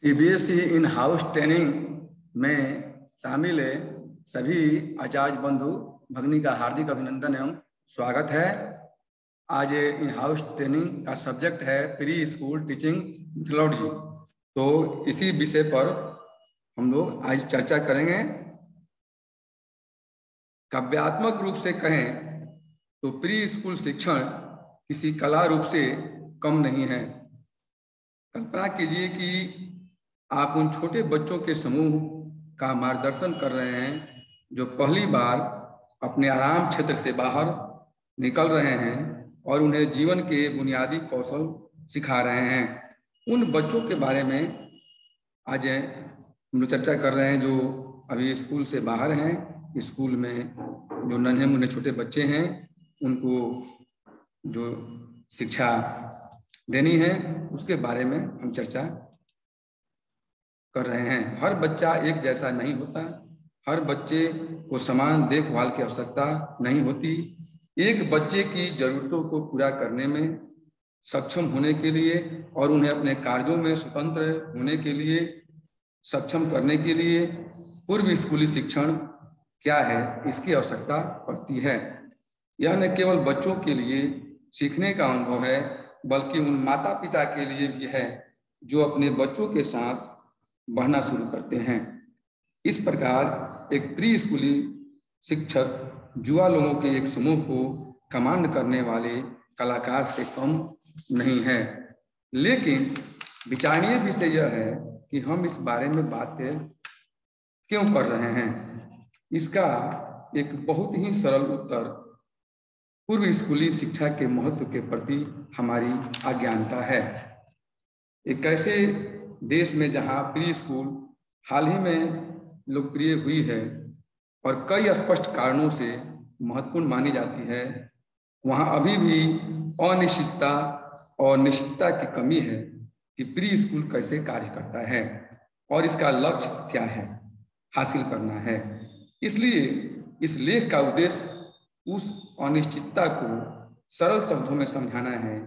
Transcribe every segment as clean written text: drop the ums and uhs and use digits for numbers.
CBSE in house training में शामिल सभी आचार्य बंधु भगिनी का हार्दिक अभिनंदन एवं स्वागत है। आज इन हाउस ट्रेनिंग का सब्जेक्ट है प्री स्कूल टीचिंग मेथोडोलॉजी। तो इसी विषय पर हम लोग आज चर्चा करेंगे। काव्यात्मक रूप से कहें तो प्री स्कूल शिक्षण किसी कला रूप से कम नहीं है। कल्पना कीजिए कि आप उन छोटे बच्चों के समूह का मार्गदर्शन कर रहे हैं जो पहली बार अपने आराम क्षेत्र से बाहर निकल रहे हैं और उन्हें जीवन के बुनियादी कौशल सिखा रहे हैं। उन बच्चों के बारे में आज हम लोग चर्चा कर रहे हैं जो अभी स्कूल से बाहर हैं। स्कूल में जो नन्हे मुन्ने छोटे बच्चे हैं उनको जो शिक्षा देनी है उसके बारे में हम चर्चा कर रहे हैं। हर बच्चा एक जैसा नहीं होता, हर बच्चे को समान देखभाल की आवश्यकता नहीं होती। एक बच्चे की जरूरतों को पूरा करने में सक्षम होने के लिए और उन्हें अपने कार्यों में स्वतंत्र होने के लिए सक्षम करने के लिए पूर्व स्कूली शिक्षण क्या है इसकी आवश्यकता पड़ती है। यह न केवल बच्चों के लिए सीखने का अनुभव है बल्कि उन माता पिता के लिए भी है जो अपने बच्चों के साथ बढ़ना शुरू करते हैं। इस प्रकार एक प्री स्कूली शिक्षक युवा लोगों के एक समूह को कमांड करने वाले कलाकार से कम नहीं है। लेकिन विचारणीय विषय यह है कि हम इस बारे में बात क्यों कर रहे हैं। इसका एक बहुत ही सरल उत्तर पूर्व स्कूली शिक्षा के महत्व के प्रति हमारी अज्ञानता है। एक ऐसे देश में जहां प्री स्कूल हाल ही में लोकप्रिय हुई है और कई स्पष्ट कारणों से महत्वपूर्ण मानी जाती है, वहां अभी भी अनिश्चितता और निश्चितता की कमी है कि प्री स्कूल कैसे कार्य करता है और इसका लक्ष्य क्या है हासिल करना है। इसलिए इस लेख का उद्देश्य उस अनिश्चितता को सरल शब्दों में समझाना है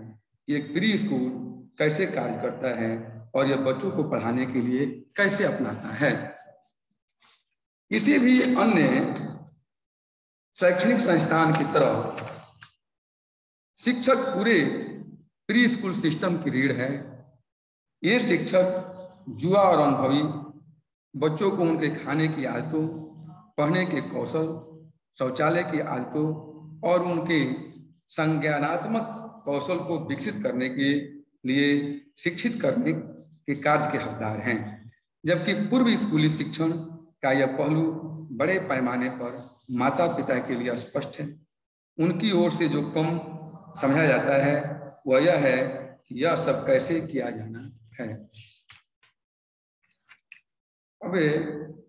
कि एक प्री स्कूल कैसे कार्य करता है और यह बच्चों को पढ़ाने के लिए कैसे अपनाता है। किसी भी अन्य शैक्षणिक संस्थान की तरह शिक्षक पूरे प्री स्कूल सिस्टम की रीढ़ है। ये शिक्षक युवा और अनुभवी बच्चों को उनके खाने की आदतों, पढ़ने के कौशल, शौचालय की आदतों और उनके संज्ञानात्मक कौशल को विकसित करने के लिए शिक्षित करने के कार्य के हकदार हैं। जबकि पूर्व स्कूली शिक्षण का यह पहलू बड़े पैमाने पर माता पिता के लिए स्पष्ट है। उनकी ओर से जो कम समझा जाता है वह यह है कि यह सब कैसे किया जाना है। अब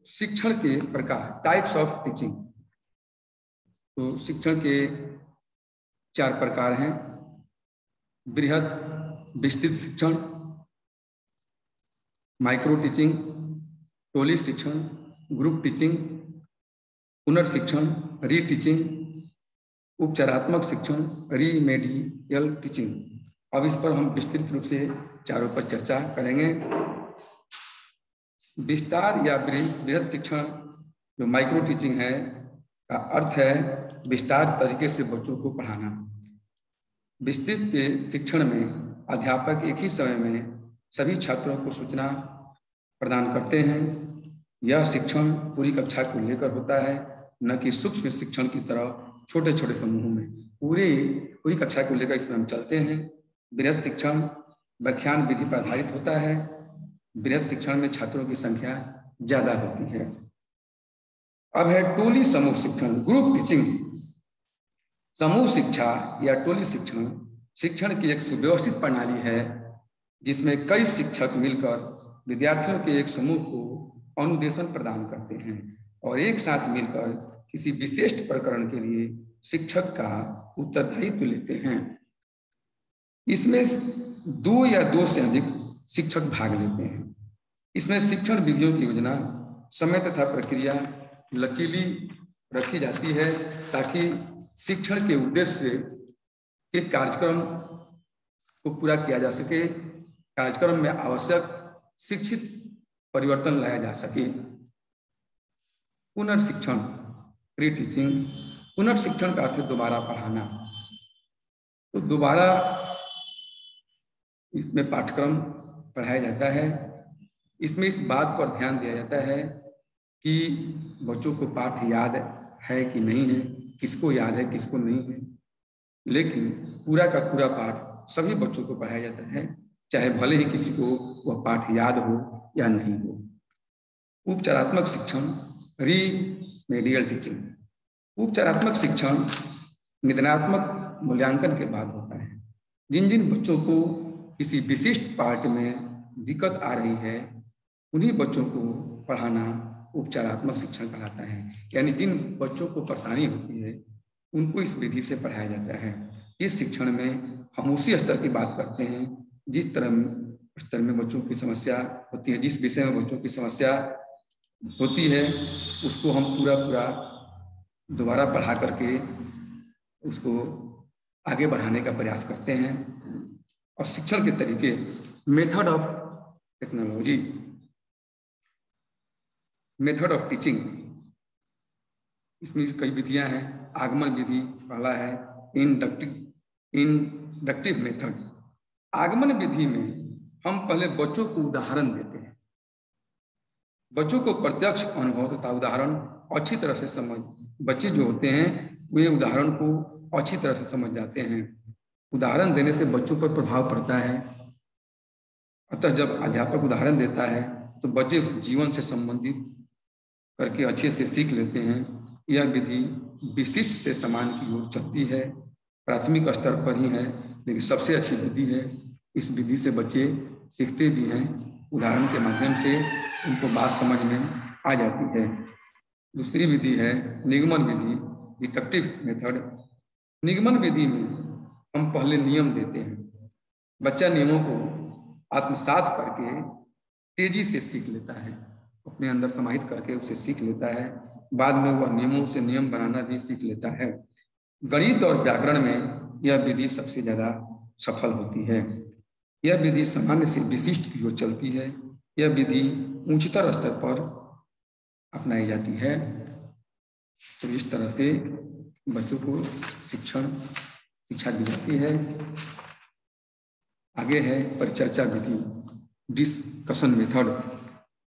शिक्षण के प्रकार, टाइप्स ऑफ टीचिंग। तो शिक्षण के 4 प्रकार हैं। बृहद विस्तृत शिक्षण, माइक्रो टीचिंग, टोली शिक्षण, ग्रुप टीचिंग, पुनर्शिक्षण, री टीचिंग, उपचारात्मक शिक्षण, रीमेडियल टीचिंग। अब इस पर हम विस्तृत रूप से चारों पर चर्चा करेंगे। विस्तार या बृहद शिक्षण जो माइक्रो टीचिंग है का अर्थ है विस्तार तरीके से बच्चों को पढ़ाना। विस्तृत शिक्षण में अध्यापक एक ही समय में सभी छात्रों को सूचना प्रदान करते हैं। यह शिक्षण पूरी कक्षा को लेकर होता है, न कि सूक्ष्म शिक्षण की तरह छोटे छोटे समूहों में। पूरी कक्षा को लेकर इसमें हम चलते हैं। बृहद शिक्षण व्याख्यान विधि पर आधारित होता है। बृहद शिक्षण में छात्रों की संख्या ज्यादा होती है। अब है टोली समूह शिक्षण, ग्रुप टीचिंग। समूह शिक्षा या टोली शिक्षण शिक्षण की एक सुव्यवस्थित प्रणाली है जिसमें कई शिक्षक मिलकर विद्यार्थियों के एक समूह को अनुदेशन प्रदान करते हैं और एक साथ मिलकर किसी विशिष्ट प्रकरण के लिए शिक्षक का उत्तरदायित्व लेते हैं। इसमें 2 या 2 से अधिक शिक्षक भाग लेते हैं। इसमें शिक्षण विधियों की योजना, समय तथा प्रक्रिया लचीली रखी जाती है ताकि शिक्षण के उद्देश्य के कार्यक्रम को पूरा किया जा सके। कार्यक्रम में आवश्यक शिक्षित परिवर्तन लाया जा सके। पुनर्शिक्षण, रीटीचिंग। पुनर्शिक्षण का अर्थ है दोबारा पढ़ाना। तो दोबारा इसमें पाठ्यक्रम पढ़ाया जाता है। इसमें इस बात पर ध्यान दिया जाता है कि बच्चों को पाठ याद है कि नहीं है, किसको याद है किसको नहीं है। लेकिन पूरा का पूरा पाठ सभी बच्चों को पढ़ाया जाता है, चाहे भले ही किसी को वह पाठ याद हो या नहीं हो। उपचारात्मक शिक्षण, रीमेडियल टीचिंग। उपचारात्मक शिक्षण निदानात्मक मूल्यांकन के बाद होता है। जिन जिन बच्चों को किसी विशिष्ट पाठ में दिक्कत आ रही है, उन्हीं बच्चों को पढ़ाना उपचारात्मक शिक्षण कहलाता है। यानी जिन बच्चों को परेशानी होती है उनको इस विधि से पढ़ाया जाता है। इस शिक्षण में हम उसी स्तर की बात करते हैं जिस स्तर में बच्चों की समस्या होती है, जिस विषय में बच्चों की समस्या होती है उसको हम पूरा दोबारा पढ़ा करके उसको आगे बढ़ाने का प्रयास करते हैं। और शिक्षण के तरीके, method of technology, method of teaching, इसमें कई विधियां हैं। आगमन विधि पहला है, इंडक्टिव मेथड। आगमन विधि में हम पहले बच्चों को उदाहरण देते हैं, बच्चों को प्रत्यक्ष अनुभव तथा उदाहरण अच्छी तरह से समझ, बच्चे जो होते हैं वे उदाहरण को अच्छी तरह से समझ जाते हैं। उदाहरण देने से बच्चों पर प्रभाव पड़ता है। अतः जब अध्यापक उदाहरण देता है तो बच्चे उस जीवन से संबंधित करके अच्छे से सीख लेते हैं। यह विधि विशिष्ट से समान की ओर चलती है, प्राथमिक स्तर पर ही है, लेकिन सबसे अच्छी विधि है। इस विधि से बच्चे सीखते भी हैं, उदाहरण के माध्यम से उनको बात समझ में आ जाती है। दूसरी विधि है निगमन विधि, डिडक्टिव मेथड। निगमन विधि में हम पहले नियम देते हैं, बच्चा नियमों को आत्मसात करके तेजी से सीख लेता है, अपने अंदर समाहित करके उसे सीख लेता है। बाद में वह नियमों से नियम बनाना भी सीख लेता है। गणित और व्याकरण में यह विधि सबसे ज्यादा सफल होती है। यह विधि सामान्य से विशिष्ट की ओर चलती है। यह विधि उच्चतर स्तर पर अपनाई जाती है। तो इस तरह से बच्चों को शिक्षा दी जाती है। आगे है परिचर्चा विधि, डिस्कशन मेथड।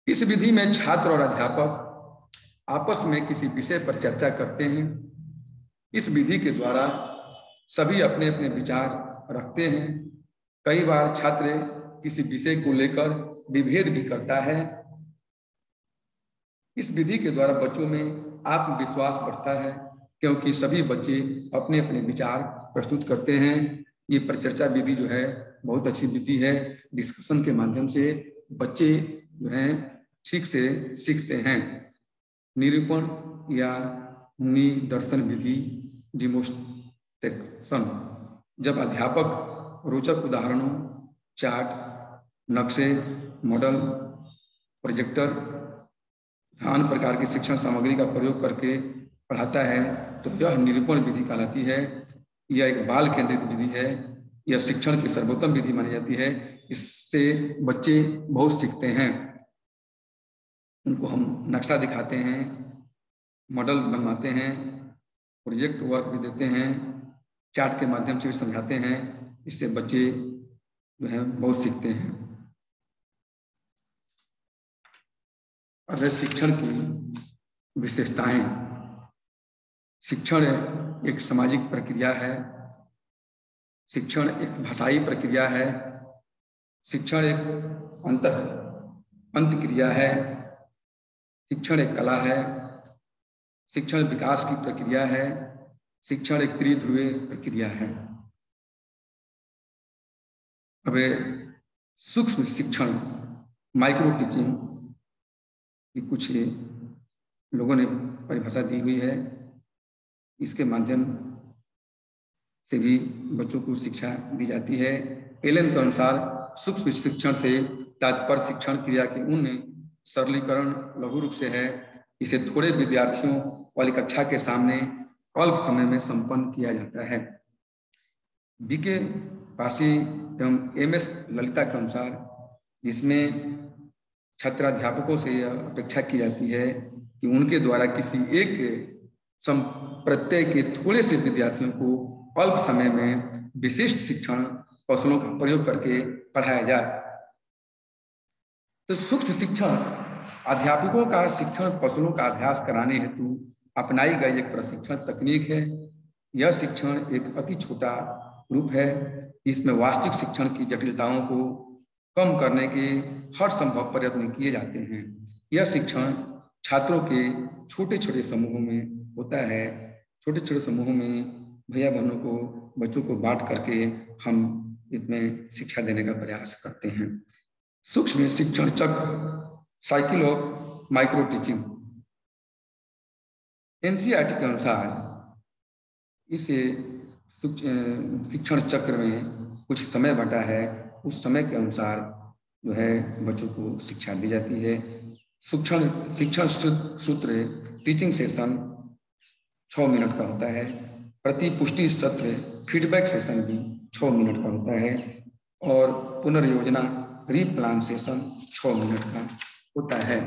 इस विधि में छात्र और अध्यापक आपस में किसी विषय पर चर्चा करते हैं। इस विधि के द्वारा सभी अपने अपने विचार रखते हैं। कई बार छात्र किसी विषय को लेकर विभेद भी करता है। इस विधि के द्वारा बच्चों में आत्मविश्वास बढ़ता है, क्योंकि सभी बच्चे अपने अपने विचार प्रस्तुत करते हैं। ये परिचर्चा विधि जो है बहुत अच्छी विधि है। डिस्कशन के माध्यम से बच्चे जो हैं ठीक से सीखते हैं। निरूपण या निदर्शन विधि, डिमोन्स्ट्रेशन। जब अध्यापक रोचक उदाहरणों, चार्ट, नक्शे, मॉडल, प्रोजेक्टर, अन्य प्रकार की शिक्षण सामग्री का प्रयोग करके पढ़ाता है तो यह निरूपण विधि कहलाती है। यह एक बाल केंद्रित विधि है। यह शिक्षण की सर्वोत्तम विधि मानी जाती है। इससे बच्चे बहुत सीखते हैं। उनको हम नक्शा दिखाते हैं, मॉडल बनवाते हैं, प्रोजेक्ट वर्क भी देते हैं, चार्ट के माध्यम से भी समझाते हैं। इससे बच्चे जो है बहुत सीखते हैं। अगर शिक्षण की विशेषताएं, शिक्षण एक सामाजिक प्रक्रिया है, शिक्षण एक भाषाई प्रक्रिया है, शिक्षण एक अंत क्रिया है, शिक्षण एक कला है, शिक्षण विकास की प्रक्रिया है, शिक्षण एक त्रिध्रुवीय प्रक्रिया है। अब सूक्ष्म शिक्षण, माइक्रो टीचिंग की कुछ लोगों ने परिभाषा दी हुई है। इसके माध्यम से भी बच्चों को शिक्षा दी जाती है। एलन के अनुसार सूक्ष्म शिक्षण से तात्पर्य शिक्षण क्रिया के उन सरलीकरण लघु रूप से है। इसे थोड़े विद्यार्थियों वाली कक्षा के सामने अल्प समय में संपन्न किया जाता है। बीके पासी एवं एमएस ललिता के अनुसार, जिसमें छात्राध्यापकों से यह अपेक्षा की जाती है कि उनके द्वारा किसी एक प्रत्यय के थोड़े से विद्यार्थियों को अल्प समय में विशिष्ट शिक्षण कौशलों का प्रयोग करके पढ़ाया जाए। तो सूक्ष्म शिक्षण अध्यापकों का शिक्षण कौशलों का अभ्यास कराने हेतु अपनाई गई एक प्रशिक्षण तकनीक है। यह शिक्षण एक अति छोटा रूप है। इसमें वास्तविक शिक्षण की जटिलताओं को कम करने के हर संभव प्रयत्न किए जाते हैं। यह शिक्षण छात्रों के छोटे छोटे समूहों में होता है। छोटे छोटे समूहों में भैया बहनों को, बच्चों को बांट करके हम इसमें शिक्षा देने का प्रयास करते हैं। सूक्ष्म शिक्षण चक्र, cycle of micro teaching. NCERT के अनुसार इसे शिक्षण चक्र में कुछ समय बटा है। उस समय के अनुसार जो है बच्चों को शिक्षा दी जाती है। शिक्षण सूत्र टीचिंग सेशन 6 मिनट का होता है। प्रतिपुष्टि सत्र फीडबैक सेशन भी 6 मिनट का होता है। और पुनर्योजना रीप्लान सेशन 6 मिनट का होता है।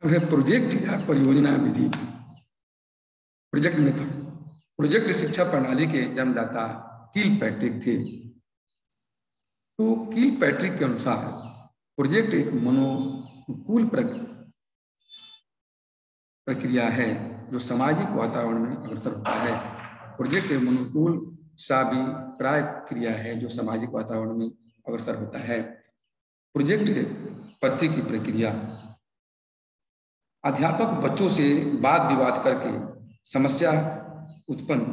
अब है प्रोजेक्ट या परियोजना विधि, प्रोजेक्ट मेथड। प्रोजेक्ट शिक्षा प्रणाली के जन्मदाता किलपैट्रिक थे। तो किलपैट्रिक के अनुसार प्रोजेक्ट एक मनोनुकूल प्रक्रिया है जो सामाजिक वातावरण में अग्रसर होता है। प्रोजेक्ट एक मनोनुकूल प्राय क्रिया है जो सामाजिक वातावरण में अग्रसर होता है। प्रोजेक्ट पद्धति की प्रक्रिया, अध्यापक बच्चों से वाद विवाद करके समस्या उत्पन्न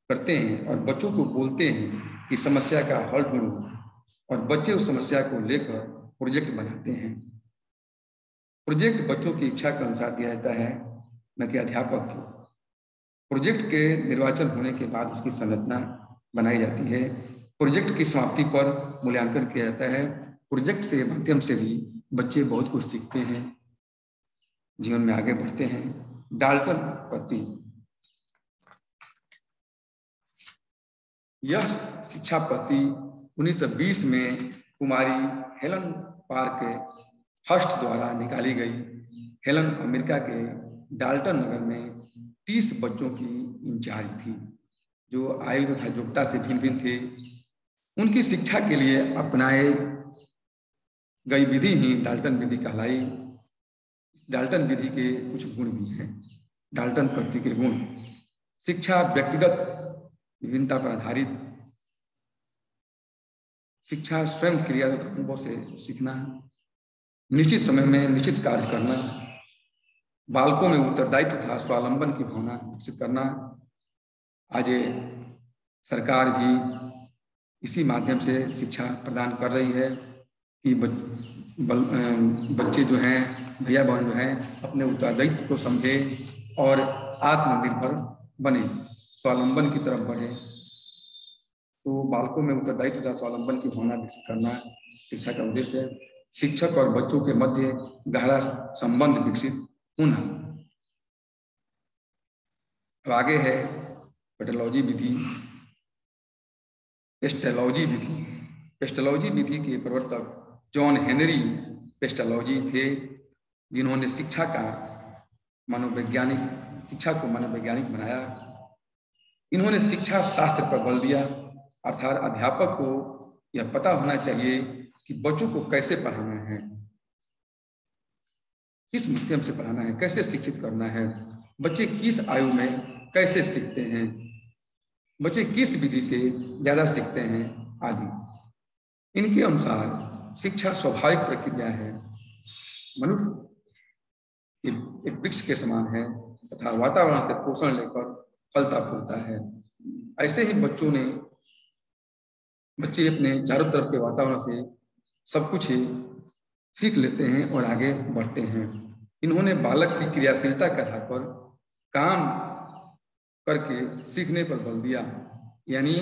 करते हैं और बच्चों को बोलते हैं कि समस्या का हल ढूंढो, और बच्चे उस समस्या को लेकर प्रोजेक्ट बनाते हैं। प्रोजेक्ट बच्चों की इच्छा के अनुसार दिया जाता है, न कि अध्यापक की। प्रोजेक्ट के निर्वाचन होने के बाद उसकी संरचना बनाई जाती है। प्रोजेक्ट की समाप्ति पर मूल्यांकन किया जाता है। प्रोजेक्ट के माध्यम से भी बच्चे बहुत कुछ सीखते हैं, जीवन में आगे बढ़ते हैं। डाल्टन पद्धति, यह शिक्षा पद्धति 1920 में कुमारी हेलन पार्क हर्स्ट द्वारा निकाली गई। हेलन अमेरिका के डाल्टन नगर में 30 बच्चों की इंचार्ज थी जो आयु तथा योग्यता से भिन्न भिन्न थे। उनकी शिक्षा के लिए अपनाए गई विधि ही डाल्टन विधि कहलाई। डाल्टन विधि के कुछ गुण भी हैं। डाल्टन पद्धति के गुण: शिक्षा व्यक्तिगत विभिन्नता पर आधारित, शिक्षा स्वयं क्रिया तथा अनुभव से सीखना, निश्चित समय में निश्चित कार्य करना, बालकों में उत्तरदायित्व तथा स्वावलंबन की भावना विकसित करना। आज सरकार भी इसी माध्यम से शिक्षा प्रदान कर रही है कि बच्चे जो हैं, भैया बहन जो हैं, अपने उत्तरदायित्व को समझे और आत्मनिर्भर बने, स्वावलंबन की तरफ बढ़े। तो बालकों में उत्तरदायित्व तथा स्वावलंबन की भावना विकसित करना शिक्षा का उद्देश्य है। शिक्षक और बच्चों के मध्य गहरा संबंध विकसित होना। अब आगे है पेस्टोलॉजी विधि। पेस्टोलॉजी विधि, पेस्टोलॉजी विधि के प्रवर्तक जॉन हेनरी पेस्टोलॉजी थे, जिन्होंने शिक्षा को मनोवैज्ञानिक बनाया। इन्होंने शिक्षा शास्त्र पर बल दिया, अर्थात अध्यापक को यह पता होना चाहिए कि बच्चों को कैसे पढ़ाना है, किस माध्यम से पढ़ाना है, कैसे शिक्षित करना है, बच्चे किस आयु में कैसे सीखते हैं, बच्चे किस विधि से ज्यादा सीखते हैं आदि। इनके अनुसार शिक्षा स्वाभाविक प्रक्रिया है, मनुष्य एक वृक्ष के समान है तथा वातावरण से पोषण लेकर फलता फूलता है। ऐसे ही बच्चे अपने चारों तरफ के वातावरण से सब कुछ ही सीख लेते हैं और आगे बढ़ते हैं। इन्होंने बालक की क्रियाशीलता के आधार पर काम करके सीखने पर बल दिया, यानी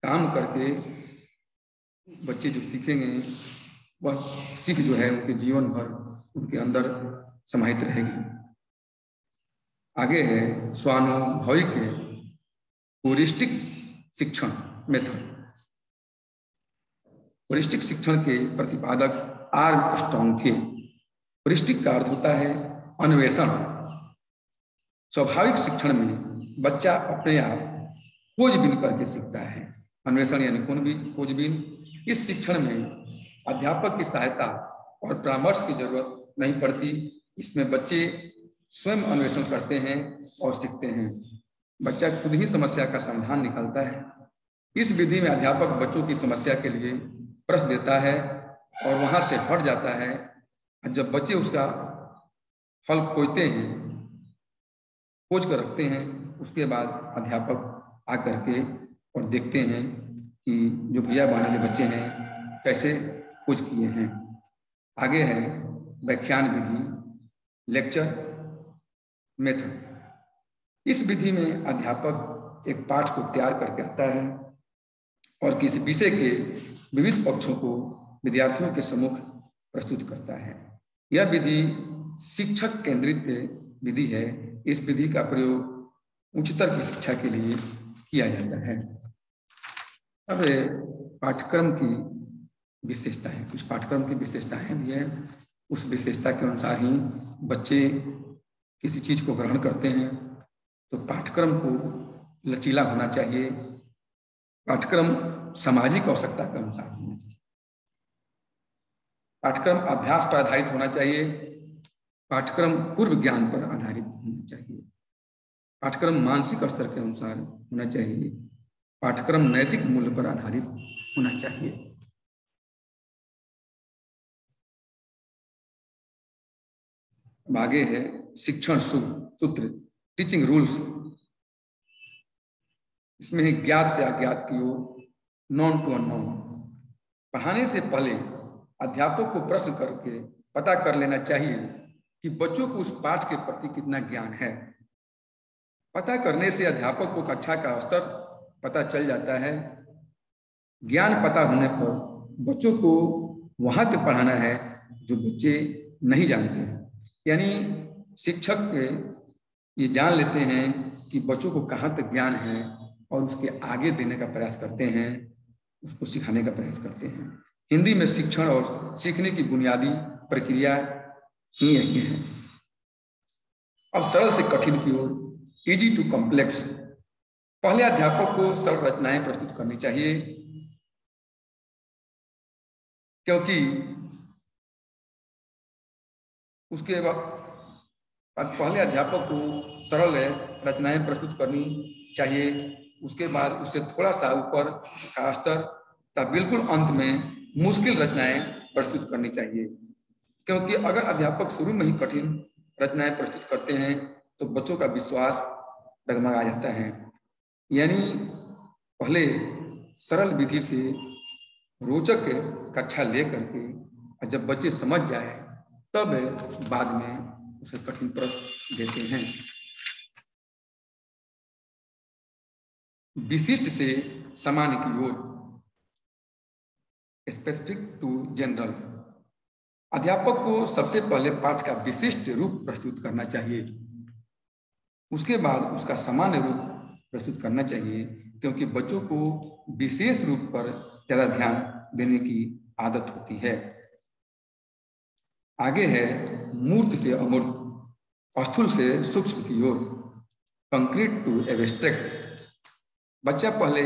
काम करके बच्चे जो सीखेंगे वह सीख जो है उनके जीवन भर उनके अंदर समाहित रहेगी। आगे है स्वानुभविक होरिस्टिक शिक्षण मेथड। होलिस्टिक शिक्षण के प्रतिपादक आर्मस्ट्रॉन्ग थे। होलिस्टिक का अर्थ होता है अन्वेषण। स्वाभाविक शिक्षण में बच्चा अपने आप खोजबीन करके सीखता है। अन्वेषण यानी खोजबीन। इस शिक्षण में अध्यापक की सहायता और परामर्श की जरूरत नहीं पड़ती। इसमें बच्चे स्वयं अन्वेषण करते हैं और सीखते हैं। बच्चा खुद ही समस्या का समाधान निकालता है। इस विधि में अध्यापक बच्चों की समस्या के लिए प्रश्न देता है और वहां से हट जाता है। जब बच्चे उसका हल खोजते हैं, खोज कर रखते हैं, उसके बाद अध्यापक आकर के और देखते हैं कि जो भैया बहन जो बच्चे हैं कैसे खोज किए हैं। आगे है व्याख्यान विधि, लेक्चर मेथड। इस विधि में अध्यापक एक पाठ को तैयार करके आता है और किसी विषय के विविध पक्षों को विद्यार्थियों के सम्मुख प्रस्तुत करता है। यह विधि शिक्षक केंद्रित विधि है। इस विधि का प्रयोग उच्चतर की शिक्षा के लिए किया जाता है। अब पाठ्यक्रम की विशेषताएं, कुछ पाठ्यक्रम की विशेषताएं भी है। उस विशेषता के अनुसार ही बच्चे किसी चीज को ग्रहण करते हैं। तो पाठ्यक्रम को लचीला होना चाहिए। पाठ्यक्रम सामाजिक आवश्यकता के अनुसार होना चाहिए। पाठ्यक्रम अभ्यास पर आधारित होना चाहिए। पाठ्यक्रम पूर्व ज्ञान पर आधारित होना चाहिए। पाठ्यक्रम मानसिक स्तर के अनुसार होना चाहिए। पाठ्यक्रम नैतिक मूल्य पर आधारित होना चाहिए। अब आगे है शिक्षण सूत्र, टीचिंग रूल्स। इसमें है ज्ञात से अज्ञात की ओर, नॉन टू अननोन। पढ़ाने से पहले अध्यापक को प्रश्न करके पता कर लेना चाहिए कि बच्चों को उस पाठ के प्रति कितना ज्ञान है। पता करने से अध्यापक को कक्षा का स्तर पता चल जाता है। ज्ञान पता होने पर बच्चों को वहां तक पढ़ाना है जो बच्चे नहीं जानते हैं। यानी शिक्षक ये जान लेते हैं कि बच्चों को कहाँ तक ज्ञान है और उसके आगे देने का प्रयास करते हैं, उसको सिखाने का प्रयास करते हैं। हिंदी में शिक्षण और सीखने की बुनियादी प्रक्रिया ही यही है। अब सरल से कठिन की ओर, इजी टू कॉम्प्लेक्स। पहले अध्यापक को सरल रचनाएं प्रस्तुत करनी चाहिए, क्योंकि उसके बाद पहले अध्यापक को सरल रचनाएं प्रस्तुत करनी चाहिए। उसके बाद उससे थोड़ा सा ऊपर का स्तर तब बिल्कुल अंत में मुश्किल रचनाएं प्रस्तुत करनी चाहिए। क्योंकि अगर अध्यापक शुरू में ही कठिन रचनाएं प्रस्तुत करते हैं तो बच्चों का विश्वास डगमगा जाता है। यानी पहले सरल विधि से रोचक कक्षा ले करके जब बच्चे समझ जाए तब बाद में उसे कठिन प्रश्न देते हैं। विशिष्ट से सामान्य की ओर, स्पेसिफिक टू जनरल। अध्यापक को सबसे पहले पाठ का विशिष्ट रूप प्रस्तुत करना चाहिए, उसके बाद उसका सामान्य रूप प्रस्तुत करना चाहिए, क्योंकि बच्चों को विशेष रूप पर ज्यादा ध्यान देने की आदत होती है। आगे है मूर्त से अमूर्त, स्थूल से सूक्ष्म की ओर, कंक्रीट टू एब्स्ट्रैक्ट। बच्चा पहले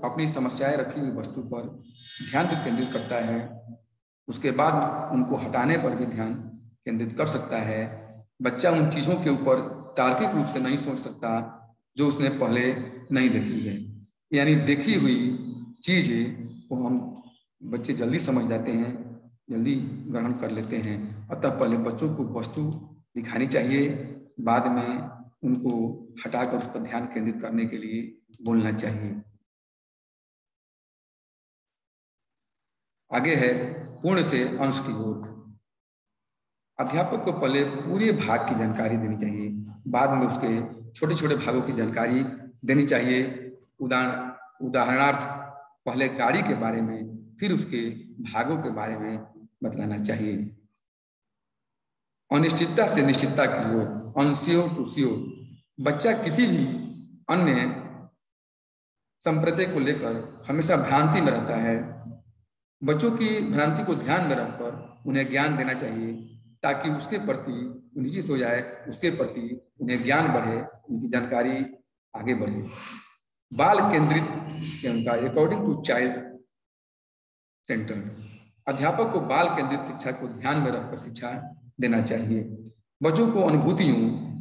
अपनी समस्याएं रखी हुई वस्तु पर ध्यान केंद्रित करता है, उसके बाद उनको हटाने पर भी ध्यान केंद्रित कर सकता है। बच्चा उन चीजों के ऊपर तार्किक रूप से नहीं सोच सकता जो उसने पहले नहीं देखी है। यानी देखी हुई चीज को हम बच्चे जल्दी समझ जाते हैं, जल्दी ग्रहण कर लेते हैं। अतः पहले बच्चों को वस्तु दिखानी चाहिए, बाद में उनको हटाकर उस पर ध्यान केंद्रित करने के लिए बोलना चाहिए। आगे है पूर्ण से अंश की ओर। अध्यापक को पहले पूरे भाग की जानकारी देनी चाहिए, बाद में उसके छोटे छोटे भागों की जानकारी देनी चाहिए। उदाहरणार्थ पहले गाड़ी के बारे में, फिर उसके भागों के बारे में बतलाना चाहिए। अनिश्चितता से निश्चितता की ओर, अनश्योर टू श्योर। बच्चा किसी भी अन्य संप्रदाय को लेकर हमेशा भ्रांति में रहता है। बच्चों की भ्रांति को ध्यान में रखकर उन्हें ज्ञान देना चाहिए, ताकि उसके प्रति निश्चित हो जाए, उसके प्रति उन्हें ज्ञान बढ़े, उनकी जानकारी आगे बढ़े। बाल केंद्रित के अनुसार अकॉर्डिंग टू चाइल्ड सेंटर्ड, अध्यापक को बाल केंद्रित शिक्षा को ध्यान में रखकर शिक्षा देना चाहिए। बच्चों को अनुभूतियों,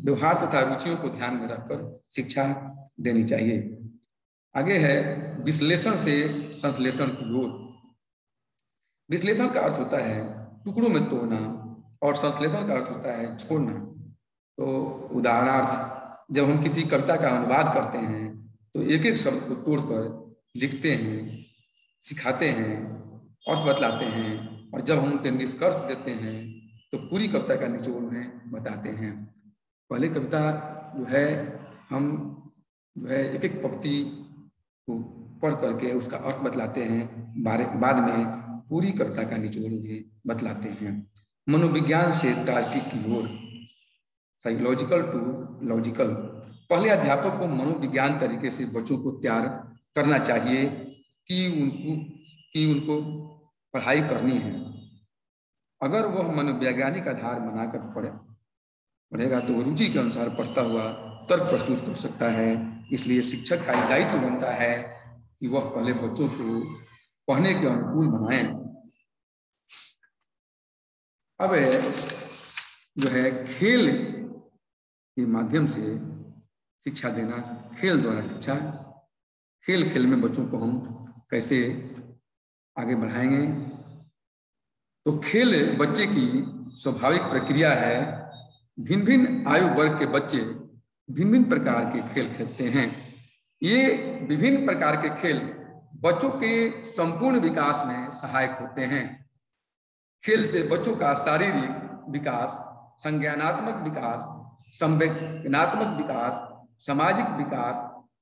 व्यवहार तथा रुचियों को ध्यान में रखकर शिक्षा देनी चाहिए। आगे है विश्लेषण से संश्लेषण की ओर। विश्लेषण का अर्थ होता है टुकड़ों में तोड़ना और संश्लेषण का अर्थ होता है छोड़ना। तो उदाहरणार्थ, जब हम किसी कविता का अनुवाद करते हैं तो एक एक शब्द को तोड़कर लिखते हैं, सिखाते हैं, अर्थ बतलाते हैं, और जब हम उनके निष्कर्ष देते हैं तो पूरी कविता का निचोड़ उन्हें बताते हैं। पहले कविता जो है हम जो है एक एक पंक्ति को पढ़ करके उसका अर्थ बतलाते हैं, बाद में पूरी कविता का निचोड़ उन्हें बतलाते हैं। मनोविज्ञान से तार्किक की ओर, साइकोलॉजिकल टू लॉजिकल। पहले अध्यापक को मनोविज्ञान तरीके से बच्चों को तैयार करना चाहिए कि उनको पढ़ाई करनी है। अगर वह मनोवैज्ञानिक आधार बनाकर पढ़ेगा तो वह रुचि के अनुसार पढ़ता हुआ तर्क प्रस्तुत कर सकता है। इसलिए शिक्षक का दायित्व बनता है कि वह पहले बच्चों को पढ़ने के अनुकूल बनाए। अब जो है खेल के माध्यम से शिक्षा देना, खेल द्वारा शिक्षा। खेल में बच्चों को हम कैसे आगे बढ़ाएंगे? तो खेल बच्चे की स्वाभाविक प्रक्रिया है। भिन्न भिन्न आयु वर्ग के बच्चे भिन्न भिन्न प्रकार के खेल खेलते हैं। ये विभिन्न प्रकार के खेल बच्चों के संपूर्ण विकास में सहायक होते हैं। खेल से बच्चों का शारीरिक विकास, संज्ञानात्मक विकास, संवेदनात्मक विकास, सामाजिक विकास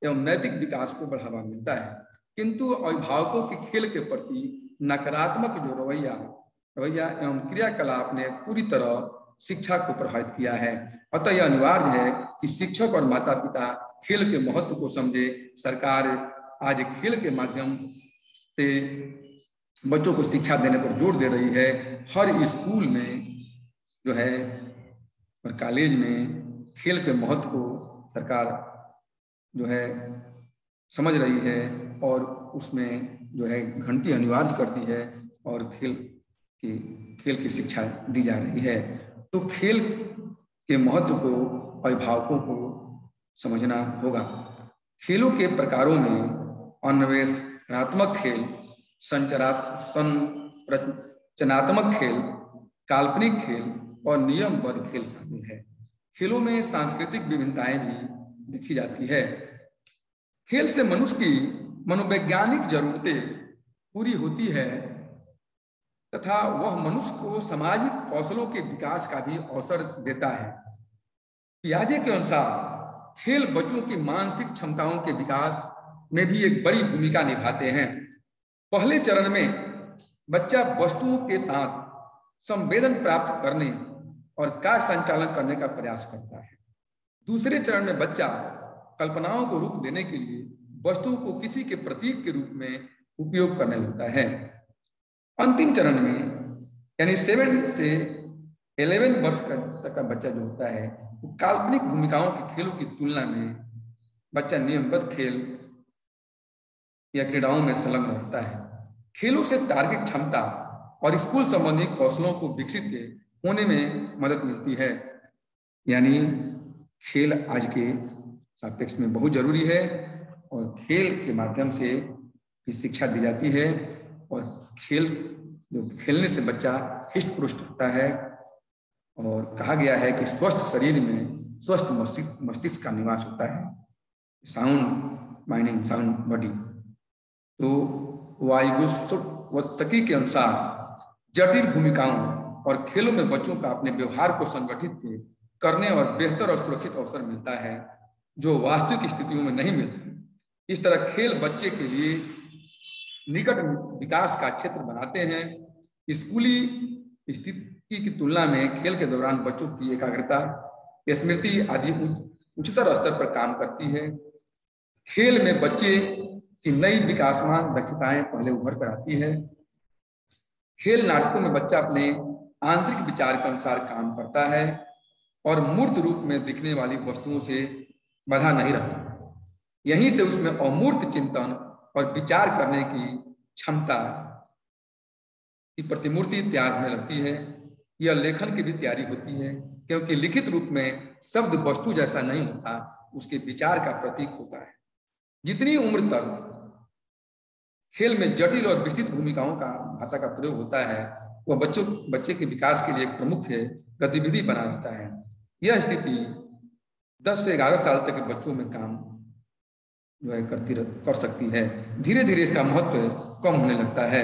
एवं नैतिक विकास को बढ़ावा मिलता है। किंतु अभिभावकों के खेल के प्रति नकारात्मक जो रवैया एवं क्रियाकलाप ने पूरी तरह शिक्षा को प्रभावित किया है। अतः यह अनिवार्य है कि शिक्षक और माता पिता खेल के महत्व को समझे। सरकार आज खेल के माध्यम से बच्चों को शिक्षा देने पर जोर दे रही है। हर स्कूल में जो है और कॉलेज में खेल के महत्व को सरकार जो है समझ रही है और उसमें जो है घंटी अनिवार्य करती है और खेल की शिक्षा दी जा रही है। तो खेल के महत्व को अभिभावकों को समझना होगा। खेलों के प्रकारों में अन्वेषणात्मक खेल, संरचनात्मक खेल, काल्पनिक खेल और नियमबद्ध खेल शामिल है। खेलों में सांस्कृतिक विभिन्नताएं भी देखी जाती है। खेल से मनुष्य की मनोवैज्ञानिक जरूरतें पूरी होती है तथा वह मनुष्य को सामाजिक कौशलों के विकास का भी अवसर देता है। पियाजे के अनुसार खेल बच्चों की मानसिक क्षमताओं के विकास में भी एक बड़ी भूमिका निभाते हैं। पहले चरण में बच्चा वस्तुओं के साथ संवेदन प्राप्त करने और कार्य संचालन करने का प्रयास करता है। दूसरे चरण में बच्चा कल्पनाओं को रूप देने के लिए वस्तुओं को किसी के प्रतीक के रूप में उपयोग करने लगता है। अंतिम चरण में यानी 7 से 11 वर्ष तक का बच्चा जो होता है वो काल्पनिक भूमिकाओं के खेलों की तुलना में बच्चा नियमबद्ध खेल या क्रीड़ाओं में संलग्न रहता है। खेलों से तार्किक क्षमता और स्कूल संबंधी कौशलों को विकसित होने में मदद मिलती है। यानी खेल आज के सापेक्ष में बहुत जरूरी है और खेल के माध्यम से भी शिक्षा दी जाती है। और खेलने से बच्चा हिष्ट पुष्ट होता है और कहा गया है कि स्वस्थ शरीर में स्वस्थ मस्तिष्क का निवास होता है। Sound mind and sound body. तो वाइगोत्स्की के अनुसार जटिल भूमिकाओं और खेलों में बच्चों का अपने व्यवहार को संगठित करने और बेहतर और सुरक्षित अवसर मिलता है जो वास्तविक स्थितियों में नहीं मिलता। इस तरह खेल बच्चे के लिए निकट विकास का क्षेत्र बनाते हैं। स्कूली स्थिति की तुलना में खेल के दौरान बच्चों की एकाग्रता, स्मृति आदि उच्चतर स्तर पर काम करती है। खेल में बच्चे की नई विकासमान दक्षताएं पहले उभर कर आती है। खेल नाटकों में बच्चा अपने आंतरिक विचार के अनुसार काम करता है और मूर्त रूप में दिखने वाली वस्तुओं से बंधा नहीं रहता। यहीं से उसमें अमूर्त चिंतन और विचार करने की क्षमता की प्रतिमूर्ति तैयार होने लगती है। यह लेखन की भी तैयारी होती है, क्योंकि लिखित रूप में शब्द वस्तु जैसा नहीं होता, उसके विचार का प्रतीक होता है। जितनी उम्र तक खेल में जटिल और विस्तृत भूमिकाओं का भाषा का प्रयोग होता है, वह बच्चे के विकास के लिए एक प्रमुख गतिविधि बना रहता है। यह स्थिति 10 से 11 साल तक के बच्चों में काम जो है कर सकती है। धीरे धीरे इसका महत्व कम होने लगता है।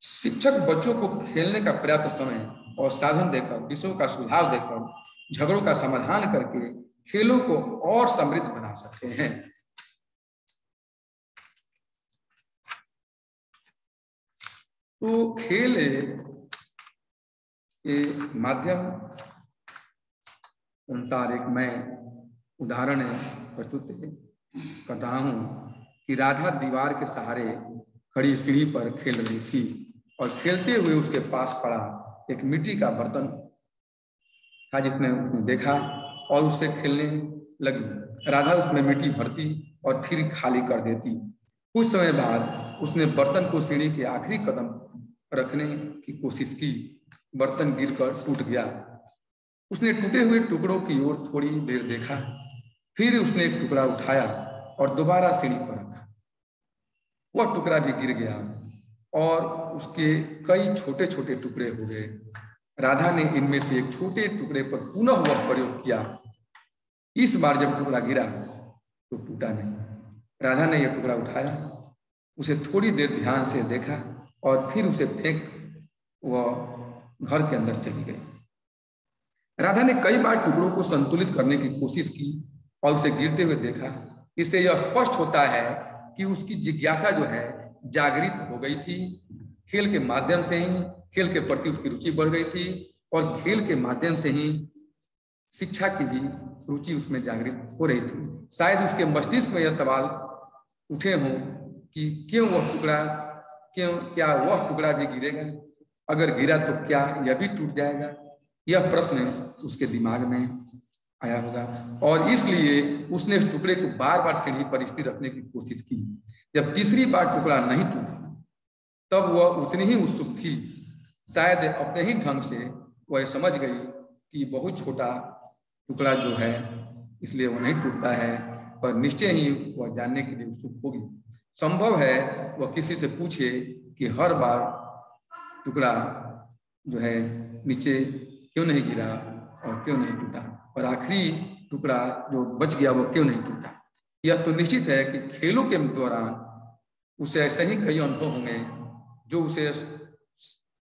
शिक्षक बच्चों को खेलने का पर्याप्त समय और साधन देकर, विषयों का सुझाव देकर, झगड़ों का समाधान करके खेलों को और समृद्ध बना सकते हैं। तो खेल के माध्यम अनुसार एक मैं उदाहरण प्रस्तुत कर रहा हूं कि राधा दीवार के सहारे खड़ी सीढ़ी पर खेल रही थी और खेलते हुए उसके पास पड़ा एक मिट्टी का बर्तन था, जिसने उसने देखा और उससे खेलने लगी। राधा उसमें मिट्टी भरती और फिर खाली कर देती। कुछ समय बाद उसने बर्तन को सीढ़ी के आखिरी कदम रखने की कोशिश की। बर्तन गिरकर टूट गया। उसने टूटे हुए टुकड़ों की ओर थोड़ी देर देखा, फिर उसने एक टुकड़ा उठाया और दोबारा सीढ़ी पर रखा। वह टुकड़ा भी गिर गया और उसके कई छोटे छोटे टुकड़े हो गए। राधा ने इनमें से एक छोटे टुकड़े पर पुनः वह प्रयोग किया। इस बार जब टुकड़ा गिरा तो टूटा नहीं। राधा ने यह टुकड़ा उठाया, उसे थोड़ी देर ध्यान से देखा और फिर उसे फेंक वह घर के अंदर चली गई। राधा ने कई बार टुकड़ों को संतुलित करने की कोशिश की और उसे गिरते हुए देखा। इससे यह स्पष्ट होता है कि उसकी जिज्ञासा जो है जागृत हो गई थी। खेल के माध्यम से ही खेल के प्रति उसकी रुचि बढ़ गई थी और खेल के माध्यम से ही शिक्षा की भी रुचि उसमें जागृत हो रही थी। शायद उसके मस्तिष्क में यह सवाल उठे हों कि क्या वह टुकड़ा भी गिरेगा? अगर गिरा तो क्या यह भी टूट जाएगा? यह प्रश्न उसके दिमाग में आया होगा और इसलिए उसने उस टुकड़े को बार बार सीढ़ी पर स्थिर रखने की कोशिश की। जब तीसरी बार टुकड़ा नहीं टूटा तब वह उतनी ही उत्सुक थी। शायद अपने ही ढंग से वह समझ गई कि बहुत छोटा टुकड़ा जो है इसलिए वह नहीं टूटता है, पर निश्चय ही वह जानने के लिए उत्सुक होगी। संभव है वह किसी से पूछे कि हर बार टुकड़ा जो है नीचे क्यों नहीं गिरा और क्यों नहीं टूटा, और आखिरी टुकड़ा जो बच गया वो क्यों नहीं टूटा। यह तो निश्चित है कि खेलों के दौरान उसे ऐसे ही कई अनुभव होंगे जो उसे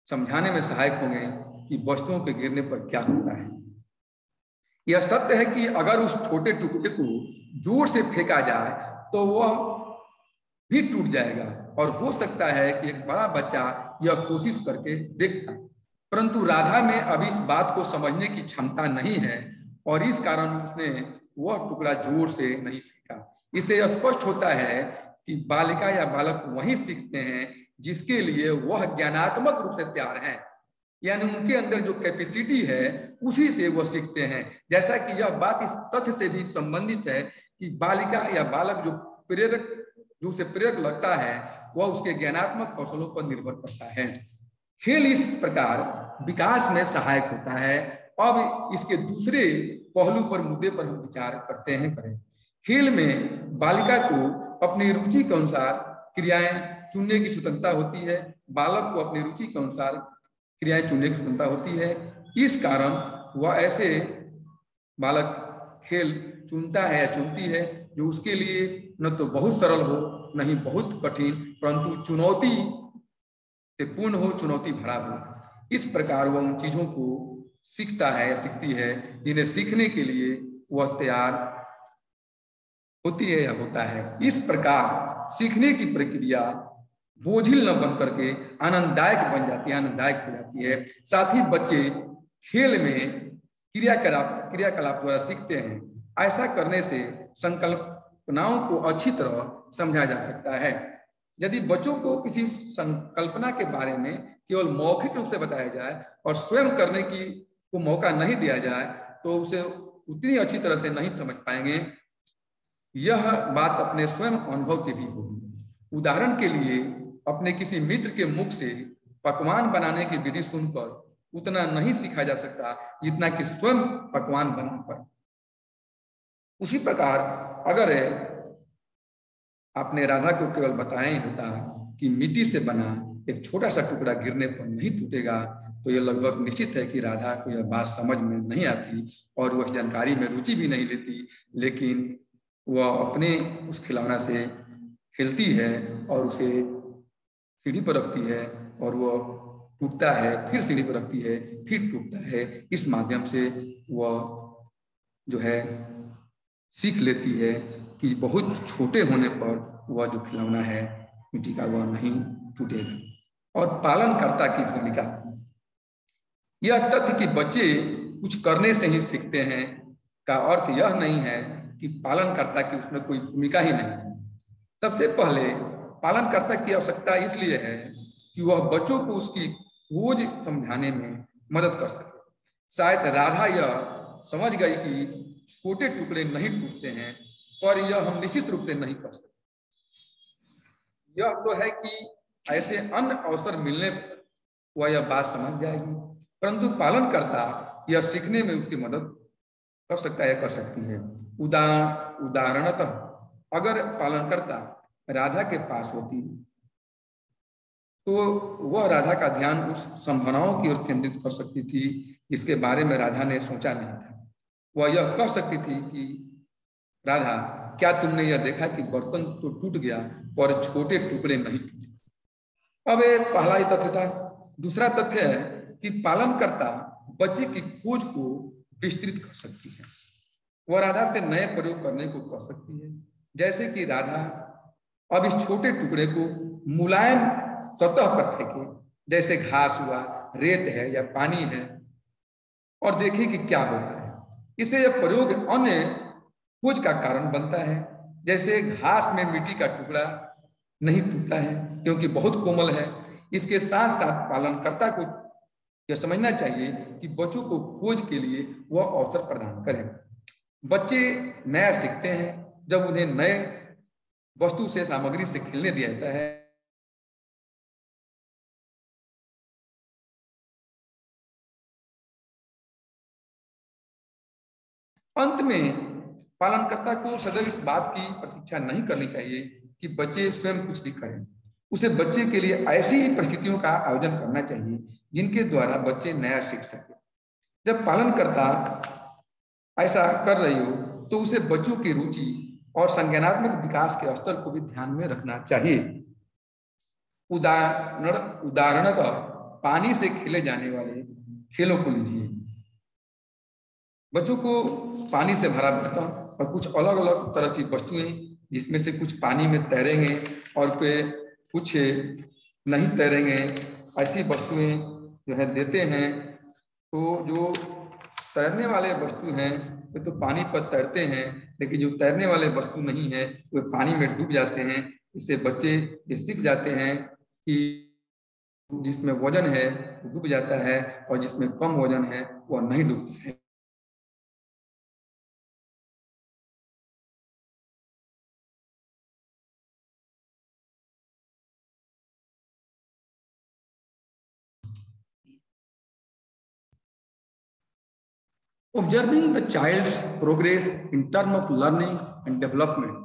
समझाने में सहायक होंगे कि वस्तुओं के गिरने पर क्या होता है। यह सत्य है कि अगर उस छोटे टुकड़े को जोर से फेंका जाए तो वह भी टूट जाएगा और हो सकता है कि एक बड़ा बच्चा यह कोशिश करके देखता, परंतु राधा में अभी इस बात को समझने की क्षमता नहीं है और इस कारण उसने वह टुकड़ा जोर से नहीं फेंका। इससे स्पष्ट होता है कि बालिका या बालक वही सीखते हैं जिसके लिए वह ज्ञानात्मक रूप से तैयार है, यानी उनके अंदर जो कैपेसिटी है उसी से वह सीखते हैं। जैसा कि यह बात इस तथ्य से भी संबंधित है कि बालिका या बालक जो उसे प्रेरक लगता है वह उसके ज्ञानात्मक कौशलों पर निर्भर करता है। खेल इस प्रकार विकास में सहायक होता है। अब इसके दूसरे पहलू पर मुद्दे पर हम विचार करते हैं। खेल में बालिका को अपनी रुचि के अनुसार क्रियाएं चुनने की स्वतंत्रता होती है, बालक को अपनी रुचि के अनुसार क्रियाएं चुनने की स्वतंत्रता होती है। इस कारण वह ऐसे बालक खेल चुनता है या चुनती है जो उसके लिए न तो बहुत सरल हो न ही बहुत कठिन, परंतु चुनौती से पूर्ण हो, चुनौती भरा हो। इस प्रकार वह उन चीजों को सीखता है या सीखती है जिन्हें सीखने के लिए वह तैयार होती है या होता है। इस प्रकार सीखने की प्रक्रिया बोझिल न बन करके आनंददायक बन जाती है, आनंददायक हो जाती है। साथ ही बच्चे खेल में क्रियाकलाप द्वारा सीखते हैं। ऐसा करने से संकल्पनाओं को अच्छी तरह समझा जा सकता है। यदि बच्चों को किसी संकल्पना के बारे में केवल मौखिक रूप से बताया जाए और स्वयं करने की को मौका नहीं दिया जाए तो उसे उतनी अच्छी तरह से नहीं समझ पाएंगे। यह बात अपने स्वयं अनुभव की भी होगी। उदाहरण के लिए अपने किसी मित्र के मुख से पकवान बनाने की विधि सुनकर उतना नहीं सीखा जा सकता जितना कि स्वयं पकवान बनाकर। उसी प्रकार अगर आपने राधा को केवल बताया ही होता कि मिट्टी से बना एक छोटा सा टुकड़ा गिरने पर नहीं टूटेगा, तो यह लगभग निश्चित है कि राधा को यह बात समझ में नहीं आती और वह जानकारी में रुचि भी नहीं लेती। लेकिन वह अपने उस खिलौना से खेलती है और उसे सीढ़ी पर रखती है और वह टूटता है, फिर सीढ़ी पर रखती है, फिर टूटता है। इस माध्यम से वह जो है सीख लेती है कि बहुत छोटे होने पर वह जो खिलौना है मिट्टी का वह नहीं टूटेगा। और पालनकर्ता की भूमिका, यह तथ्य कि बच्चे कुछ करने से ही सीखते हैं का अर्थ यह नहीं है कि पालनकर्ता की उसमें कोई भूमिका ही नहीं है। सबसे पहले पालनकर्ता की आवश्यकता इसलिए है कि वह बच्चों को उसकी खोज समझाने में मदद कर सके। शायद राधा यह समझ गई कि छोटे टुकड़े नहीं टूटते हैं, पर यह हम निश्चित रूप से नहीं कर सकते। यह तो है कि ऐसे अन्य अवसर मिलने पर वह यह बात समझ जाएगी, परंतु पालनकर्ता यह सीखने में उसकी मदद कर सकता है, कर सकती है। उदाहरणतः अगर पालनकर्ता राधा के पास होती तो वह राधा का ध्यान उस संभावनाओं की ओर केंद्रित कर सकती थी जिसके बारे में राधा ने सोचा नहीं था। वह यह कह सकती थी कि राधा, क्या तुमने यह देखा कि बर्तन तो टूट गया पर छोटे टुकड़े नहीं टूटे। अब ये पहला ही तथ्य था। दूसरा तथ्य है कि पालनकर्ता बच्चे की खोज को विस्तृत कर सकती है। वह राधा से नए प्रयोग करने को कह सकती है, जैसे कि राधा अब इस छोटे टुकड़े को मुलायम सतह पर फेंके, जैसे घास हुआ, रेत है या पानी है, और देखे कि क्या होता है। इसे यह प्रयोग अन्य खोज का कारण बनता है, जैसे घास में मिट्टी का टुकड़ा नहीं टूटता है क्योंकि बहुत कोमल है। इसके साथ साथ पालनकर्ता को यह समझना चाहिए कि बच्चों को खोज के लिए वह अवसर प्रदान करें। बच्चे नया सीखते हैं जब उन्हें नए वस्तु से, सामग्री से खेलने दिया जाता है। अंत में पालनकर्ता को सदैव इस बात की प्रतीक्षा नहीं करनी चाहिए कि बच्चे स्वयं कुछ भी करें। उसे बच्चे के लिए ऐसी परिस्थितियों का आयोजन करना चाहिए जिनके द्वारा बच्चे नया सीख सके। जब पालनकर्ता ऐसा कर रही हो तो उसे बच्चों की रुचि और संज्ञानात्मक विकास के स्तर को भी ध्यान में रखना चाहिए। उदाहरणतः पानी से खेले जाने वाले खेलों को लीजिए। बच्चों को पानी से भरा बर्तन और कुछ अलग अलग तरह की वस्तुएं, जिसमें से कुछ पानी में तैरेंगे और कुछ नहीं तैरेंगे, ऐसी वस्तुएं जो है देते हैं। तो जो तैरने वाले वस्तु हैं वे तो पानी पर तैरते हैं, लेकिन जो तैरने वाले वस्तु नहीं है वे पानी में डूब जाते हैं। इससे बच्चे ये सीख जाते हैं कि जिसमें वजन है वो डूब जाता है और जिसमें कम वजन है वह नहीं डूबता है। Observing the child's progress in terms of learning and development,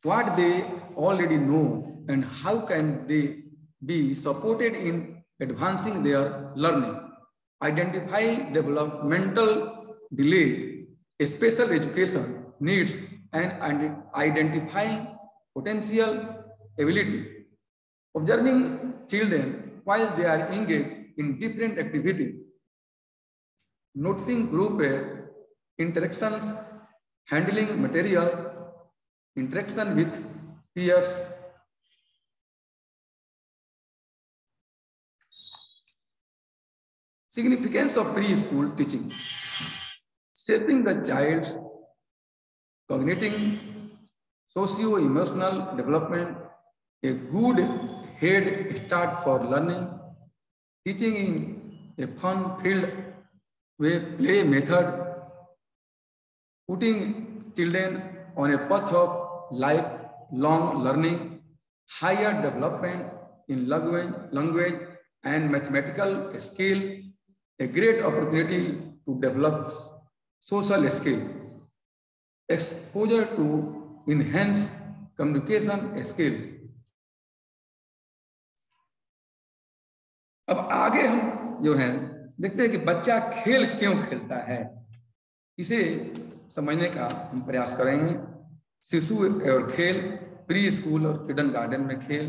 what they already know and how can they be supported in advancing their learning, identifying developmental delay, special education needs, and identifying potential ability. Observing children while they are engaged in different activities, noticing group interactions, handling material, interaction with peers. Significance of preschool teaching, shaping the child's cognitive, socio-emotional development, a good head start for learning, teaching in a fun-filled way, play method, putting children on a path of lifelong learning, higher development in language and mathematical skill, a great opportunity to develop social skill, exposure to enhance communication skills. अब आगे हम जो है देखते हैं कि बच्चा खेल क्यों खेलता है, इसे समझने का हम प्रयास करेंगे। शिशु और खेल, प्री स्कूल और किंडरगार्टन में खेल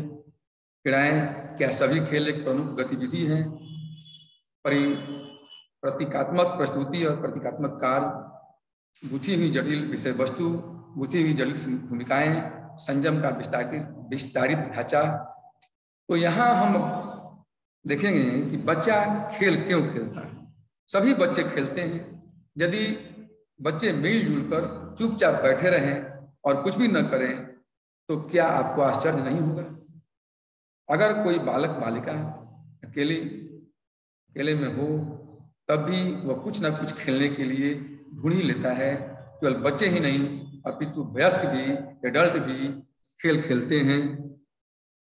क्रीड़ाएं, क्या सभी खेल एक प्रमुख गतिविधि है? प्रतीकात्मक प्रस्तुति और प्रतीकात्मक कार्य, गुथी हुई जटिल विषय वस्तु, गुथी हुई जटिल भूमिकाएं, संयम का विस्तारित ढांचा। तो यहाँ हम देखेंगे कि बच्चा खेल क्यों खेलता है। सभी बच्चे खेलते हैं। यदि बच्चे मिलजुल कर चुपचाप बैठे रहें और कुछ भी न करें तो क्या आपको आश्चर्य नहीं होगा? अगर कोई बालक बालिका अकेले में हो तब भी वह कुछ ना कुछ खेलने के लिए ढूंढ ही लेता है। केवल बच्चे ही नहीं अपितु वयस्क भी, एडल्ट भी खेल खेलते हैं।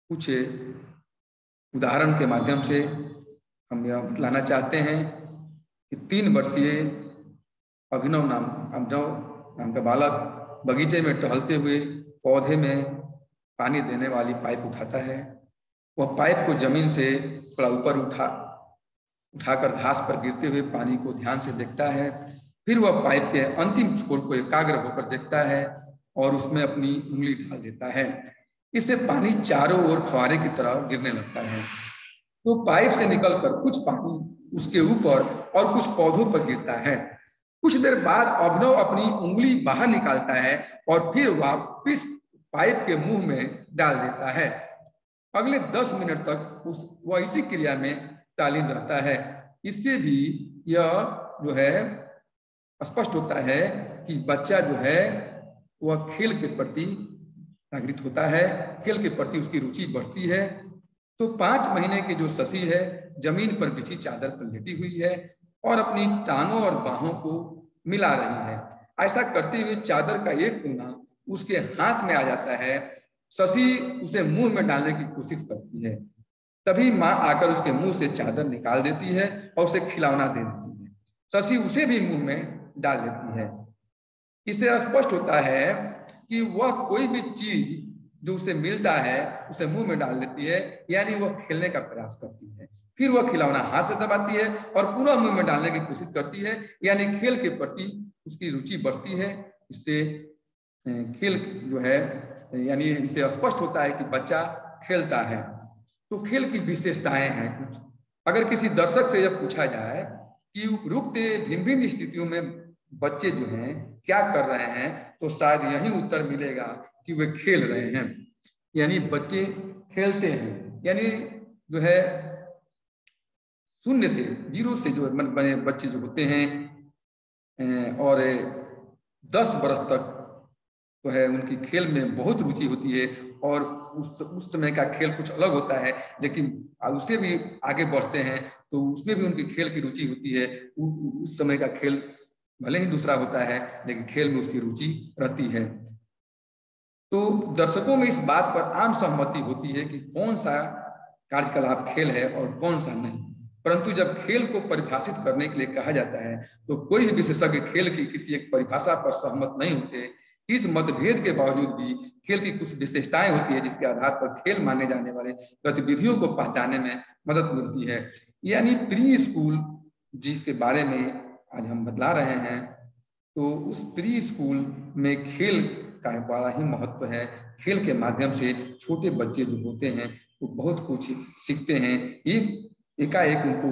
कुछ उदाहरण के माध्यम से हम यह बतलाना चाहते हैं कि 3 वर्षीय अभिनव नाम का बालक बगीचे में टहलते हुए पौधे में पानी देने वाली पाइप उठाता है। वह पाइप को जमीन से थोड़ा ऊपर उठाकर घास पर गिरते हुए पानी को ध्यान से देखता है। फिर वह पाइप के अंतिम छोर को एकाग्र होकर देखता है और उसमें अपनी उंगली डाल देता है। इससे पानी चारों ओर फव्वारे की तरह गिरने लगता है। तो पाइप से निकलकर कुछ पानी उसके ऊपर और कुछ पौधों पर गिरता है। कुछ देर बाद अभिनव अपनी उंगली बाहर निकालता है और फिर वापस पाइप के मुंह में डाल देता है। अगले 10 मिनट तक वह इसी क्रिया में तालीम रहता है। इससे भी यह जो है स्पष्ट होता है कि बच्चा जो है वह खेल के प्रति जागृत होता है, खेल के प्रति उसकी रुचि बढ़ती है। तो 5 महीने की जो शशि है जमीन पर बिछी चादर पर लेटी हुई है और अपनी टांगों और बाहों को मिला रही है। ऐसा करते हुए चादर का एक कोना उसके हाथ में आ जाता है। शशि उसे मुंह में डालने की कोशिश करती है। तभी माँ आकर उसके मुंह से चादर निकाल देती है और उसे खिलौना दे देती है। शशि उसे भी मुंह में डाल देती है। इससे स्पष्ट होता है कि वह कोई भी चीज जो उसे मिलता है उसे मुंह में डाल देती है, यानी वह खेलने का प्रयास करती है। फिर वह खिलौना हाथ से दबाती है और पुनः मुंह में डालने की कोशिश करती है, यानी खेल के प्रति उसकी रुचि बढ़ती है। इससे खेल जो है यानी इससे स्पष्ट होता है कि बच्चा खेलता है। तो खेल की विशेषताएं हैं कुछ। अगर किसी दर्शक से यह पूछा जाए कि उपरोक्त भिन्न भिन्न स्थितियों में बच्चे जो हैं क्या कर रहे हैं, तो शायद यही उत्तर मिलेगा कि वे खेल रहे हैं। यानी बच्चे खेलते हैं, यानी जो है 0 से 0 से जो बने बच्चे जो होते हैं और 10 वर्ष तक तो है उनकी खेल में बहुत रुचि होती है और उस समय का खेल कुछ अलग होता है, लेकिन उससे भी आगे बढ़ते हैं तो उसमें भी उनकी खेल की रुचि होती है। उस समय का खेल भले ही दूसरा होता है लेकिन खेल में उसकी रुचि रहती है। तो दर्शकों में इस बात पर आम सहमति होती है कि कौन सा कार्यकलाप खेल है और कौन सा नहीं। परंतु जब खेल को परिभाषित करने के लिए कहा जाता है तो कोई भी विशेषज्ञ खेल की किसी एक परिभाषा पर सहमत नहीं होते। इस मतभेद के बावजूद भी खेल की कुछ विशेषताएं होती है जिसके आधार पर खेल माने जाने वाले गतिविधियों को पहचानने में मदद मिलती है। यानी प्री स्कूल जिसके बारे में आज हम बतला रहे हैं, तो उस प्री स्कूल में खेल का बड़ा ही महत्व है। खेल के माध्यम से छोटे बच्चे जो होते हैं वो बहुत कुछ सीखते हैं। एकाएक उनको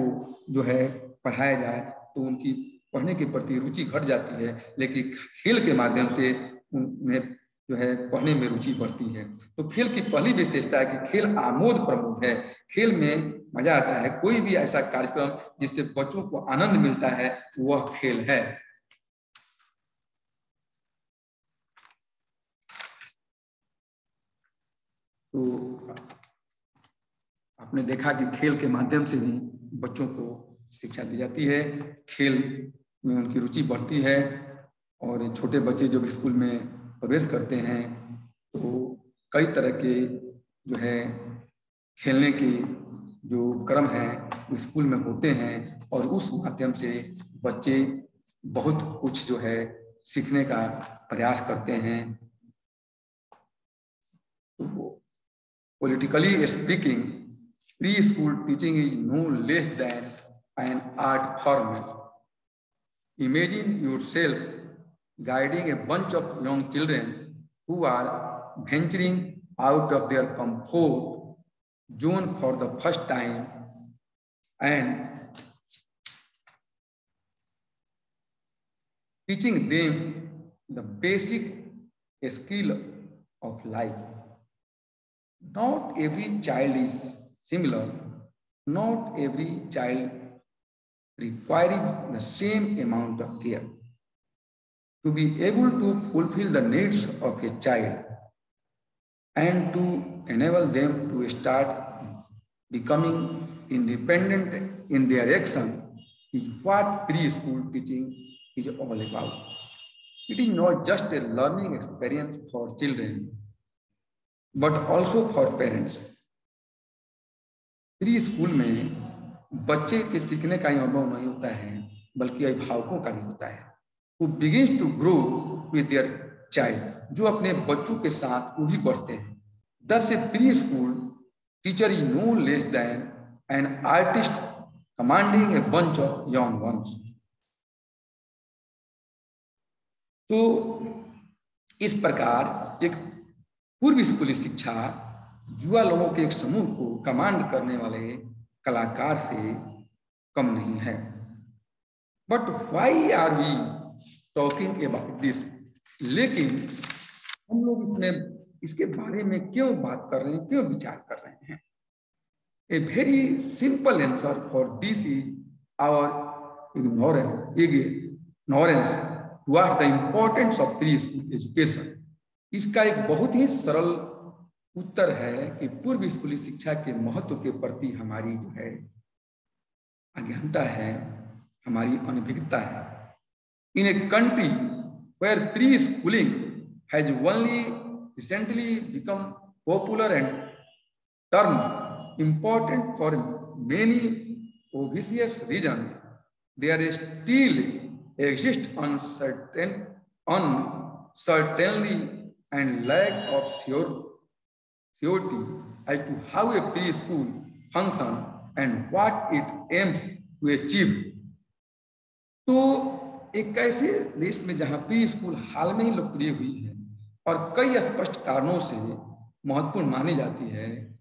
जो है पढ़ाया जाए तो उनकी पढ़ने के प्रति रुचि घट जाती है, लेकिन खेल के माध्यम से उनमें जो है पढ़ने में रुचि बढ़ती है। तो खेल की पहली विशेषता है कि खेल आमोद प्रमोद है। खेल में मजा आता है। कोई भी ऐसा कार्यक्रम जिससे बच्चों को आनंद मिलता है वह खेल है। तो आपने देखा कि खेल के माध्यम से भी बच्चों को शिक्षा दी जाती है, खेल में उनकी रुचि बढ़ती है। और छोटे बच्चे जब स्कूल में प्रवेश करते हैं तो कई तरह के जो है खेलने के जो क्रम है वो स्कूल में होते हैं, और उस माध्यम से बच्चे बहुत कुछ जो है सीखने का प्रयास करते हैं। तो politically speaking, preschool teaching is no less than an art form. Imagine yourself guiding a bunch of young children who are venturing out of their comfort zone for the first time and teaching them the basic skill of life. Not every child is similar. Not every child requires the same amount of care. To be able to fulfill the needs of a child and to enable them to start becoming independent in their action is what preschool teaching is all about. It is not just a learning experience for children, but also for parents. Pre school में बच्चे के सीखने का ही अनुभव नहीं होता है, बल्कि अभिभावकों का भी होता है। Who begins to grow with their child, जो अपने बच्चों के साथ वो भी बढ़ते हैं। Thus a preschool teacher is no less than an artist commanding a bunch of young ones. तो इस प्रकार एक पूर्व स्कूली शिक्षा युवा लोगों के एक समूह को कमांड करने वाले कलाकार से कम नहीं है। But why are we talking about this? लेकिन हम लोग इसके बारे में क्यों बात कर रहे हैं, क्यों विचार कर रहे हैं? A very simple answer for this is our ignorance towards the importance of pre school education. इसका एक बहुत ही सरल उत्तर है कि पूर्व स्कूली शिक्षा के महत्व के प्रति हमारी जो है अज्ञानता है, हमारी अनभिज्ञता है। In a country where preschooling has only recently become popular and term important for many obvious reasons, there still exists uncertainty and lack of surety as to how a preschool functions and what it aims to achieve. तो एक ऐसे देश में जहां pre school हाल में ही लोकप्रिय हुई है और कई स्पष्ट कारणों से महत्वपूर्ण मानी जाती है,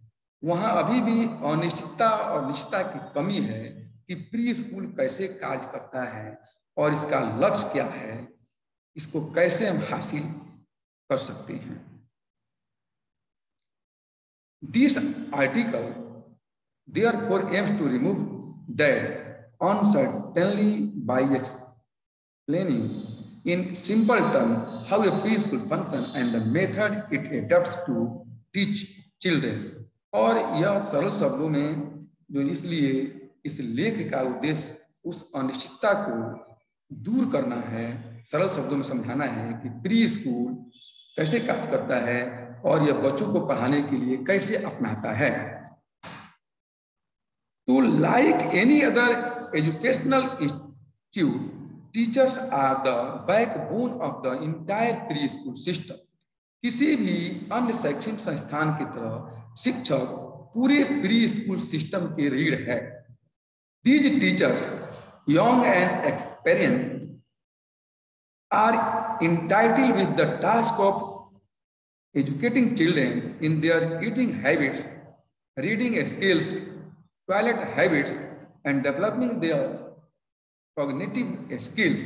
वहां अभी भी अनिश्चितता और निश्चितता की कमी है कि प्री स्कूल कैसे कार्य करता है और इसका लक्ष्य क्या है, इसको कैसे हम हासिल कर सकते हैं। This article therefore aims to remove that uncertainty by explaining in simple terms how a preschool functions and the method it adopts to teach children. और यह सरल शब्दों में जो इसलिए इस लेख का उद्देश्य उस अनिश्चितता को दूर करना है, सरल शब्दों में समझाना है कि प्री स्कूल कैसे कार्य करता है और यह बच्चों को पढ़ाने के लिए कैसे अपनाता है। तो like any other educational institute, teachers are the backbone of the entire pre school system. किसी भी अन्य शैक्षणिक संस्थान की तरह शिक्षक पूरे प्री स्कूल सिस्टम के रीढ़ है। These teachers, young and experienced, are entitled with the task of educating children in their eating habits, reading skills, toilet habits, and developing their cognitive skills.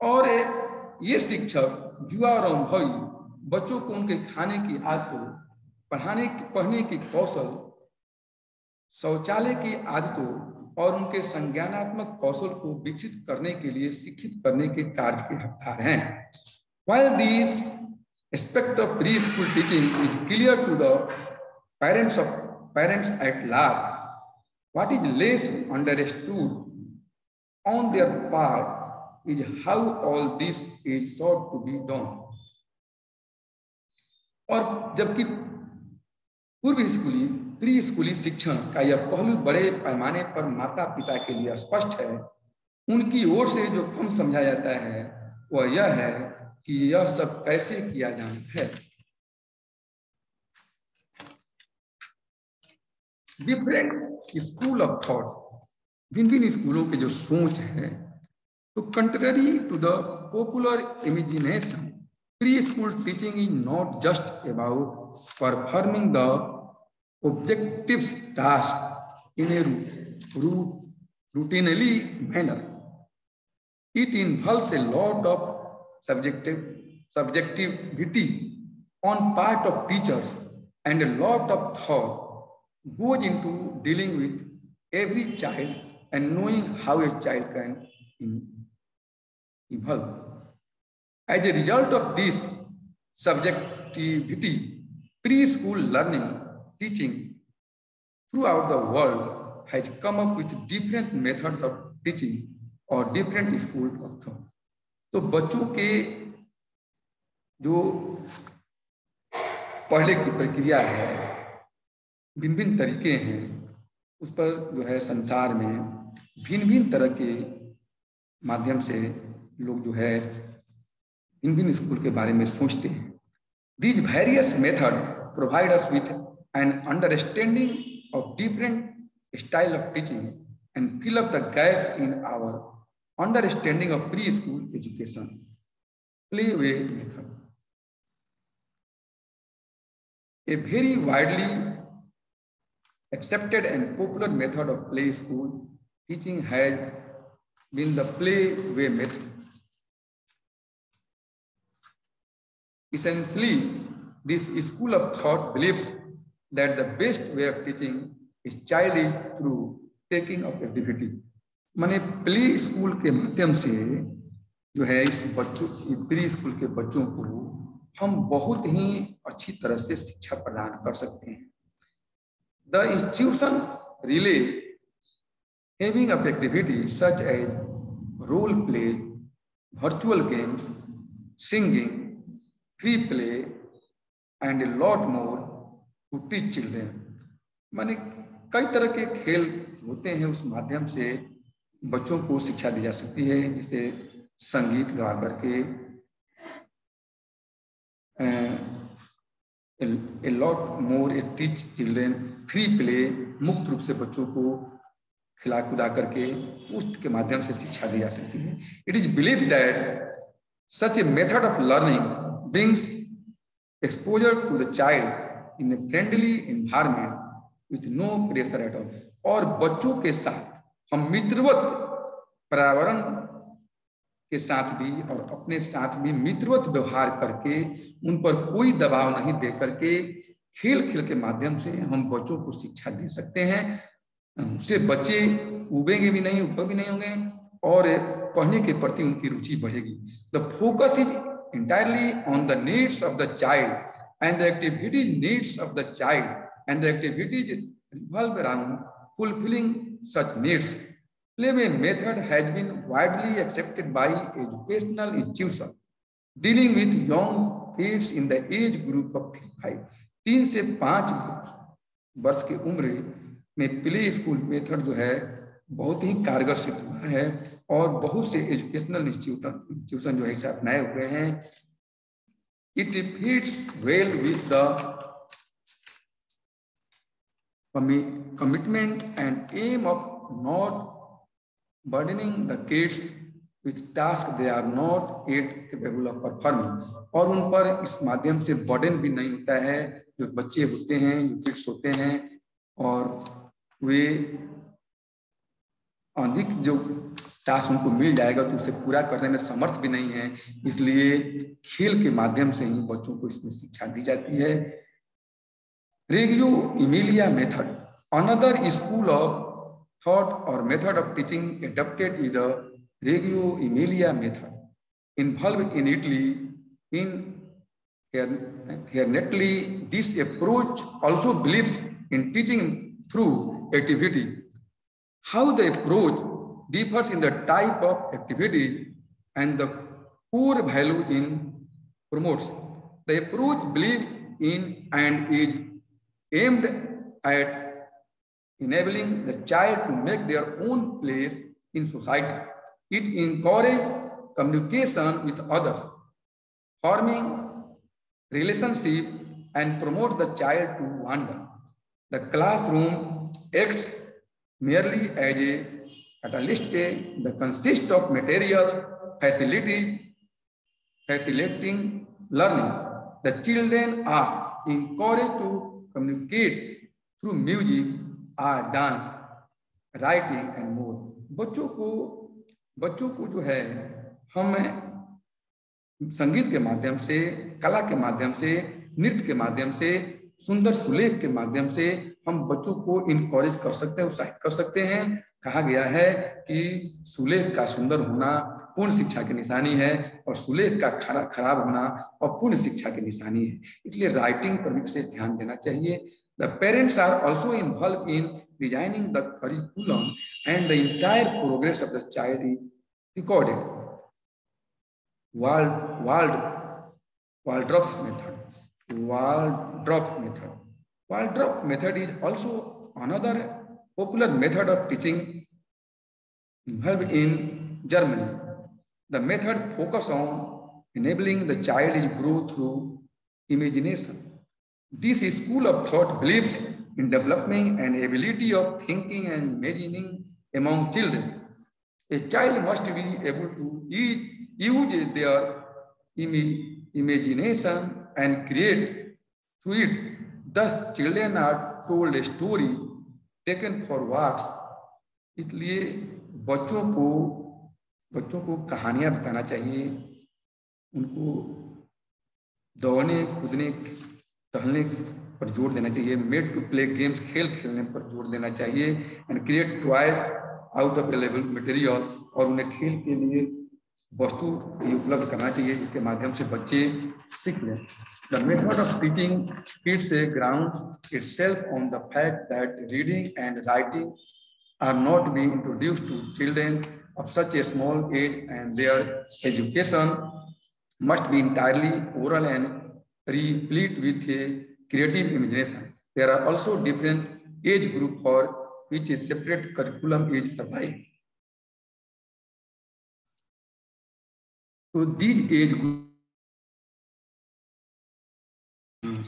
और ये शिक्षक युवा और अनुभवी बच्चों को उनके खाने की आदतों, पढ़ने की कौशल, शौचालय की आदतों और उनके संज्ञानात्मक कौशल को विकसित करने के लिए शिक्षित करने के कार्य के हकदार हैं। While this aspect of preschool teaching is clear to the parents of parents at large. What is less understood on their part is how all this is sought to be done. और जबकि पूर्व स्कूली pre स्कूली शिक्षण का यह पहलू बड़े पैमाने पर माता पिता के लिए स्पष्ट है, उनकी ओर से जो कम समझा जाता है वह यह है कि यह सब कैसे किया जाना है। डिफरेंट स्कूल ऑफ थॉट, भिन्न भिन्न स्कूलों के जो सोच है, तो contrary to the popular imagination, pre school teaching is not just about performing the objective task in a routinely manner. It involves a lot of subjectivity on part of teachers, and a lot of thought goes into dealing with every child and knowing how a child can evolve. As a result of this subjectivity, preschool learning teaching throughout the world has come up with different methods of teaching or different schools of thought. तो बच्चों के जो पढ़ने की प्रक्रिया है, भिन्न भिन्न तरीके हैं, उस पर जो है संसार में भिन्न भिन्न तरह के माध्यम से लोग जो है भिन्न भिन्न स्कूल के बारे में सोचते हैं। These various methods provide us with an understanding of different style of teaching and fill up the gaps in our understanding of preschool education. Playway method. A very widely accepted and popular method of play school teaching has been the playway method. Essentially, this school of thought believes that the best way of teaching is child is through taking of activity. माने play school के माध्यम से जो है इस बच्चों, pre school के बच्चों को हम बहुत ही अच्छी तरह से शिक्षा प्रदान कर सकते हैं। The institution relay having of activities such as role play, virtual games, singing, free play, and a lot more to teach children. माने कई तरह के खेल होते हैं, उस माध्यम से बच्चों को शिक्षा दी जा सकती है, जैसे संगीत गा करके, a lot more to teach children, free play, मुक्त रूप से बच्चों को खिला कुदा करके उसके माध्यम से शिक्षा दी जा सकती है। It is believed that such a method of learning brings exposure to the child in a friendly environment with no pressure at all. और बच्चों के साथ हम मित्रवत पर्यावरण के साथ भी और अपने साथ भी मित्रवत व्यवहार करके उन पर कोई दबाव नहीं दे करके खेल खेल के माध्यम से हम बच्चों को शिक्षा दे सकते हैं। उससे बच्चे उबेंगे भी नहीं, ऊपर भी नहीं होंगे और पढ़ने के प्रति उनकी रुचि बढ़ेगी। The focus is entirely on the needs of the child and the activities needs of the child and the activities revolve around fulfilling such needs. Playway method has been widely accepted by educational institutions dealing with young kids in the age group of 3 से 5 वर्ष की उम्र में play school method जो है बहुत ही कारगर सिद्ध हुआ है और बहुत से एजुकेशनल इंस्टीट्यूशन जो है इसे अपनाए हुए हैं। It fits well with the commitment and aim of not burdening the kids with task they are not at capable of performing, और उन पर इस माध्यम से बर्डन भी नहीं होता है। जो बच्चे होते हैं, जो किड्स होते हैं, और वे अधिक जो टास्क उनको मिल जाएगा तो उसे पूरा करने में समर्थ भी नहीं है, इसलिए खेल के माध्यम से ही बच्चों को इसमें शिक्षा दी जाती है। Reggio Emilia method, another school of thought और method of teaching adopted is the Reggio Emilia method involve in Italy in Here, netly, this approach also believes in teaching through activity. How the approach differs in the type of activities and the core value in promotes. The approach believes in and is aimed at enabling the child to make their own place in society. It encourages communication with others, forming relationship and promotes the child to wander. The classroom acts merely as a catalyst that consists of material facilitating learning. The children are encouraged to communicate through music, art, dance, writing and more. बच्चों को जो है हम संगीत के माध्यम से, कला के माध्यम से, नृत्य के माध्यम से, सुंदर सुलेख के माध्यम से हम बच्चों को इनकरेज कर सकते हैं, उत्साहित कर सकते हैं। कहा गया है कि सुलेख का सुंदर होना पूर्ण शिक्षा की निशानी है और सुलेख का खराब होना अपूर्ण शिक्षा की निशानी है। इसलिए राइटिंग पर विशेष ध्यान देना चाहिए। The parents are also involved in designing the curriculum and the entire progress of the child is recorded. Waldorf method is also another popular method of teaching involved in Germany. The method focuses on enabling the child to grow through imagination. This school of thought believes in developing an ability of thinking and imagining among children. A child must be able to use their imagination and create through it. Thus, children are told a story, taken for walks. इसलिए बच्चों को कहानियां बताना चाहिए, उनको दौड़ने कूदने टहलने पर जोर देना चाहिए, मेड टू प्ले गेम्स खेलने पर जोर देना चाहिए, and create toys out of available material, और उन्हें खेल के लिए वस्तु उपलब्ध करना चाहिए जिसके माध्यम से बच्चे सीख लें। The method of teaching kids grounds itself on the fact that reading and writing are not being introduced to children of such a small age, and their education must be entirely oral and replete with a creative imagination. There are also different age group for which a separate curriculum is supplied. So these age groups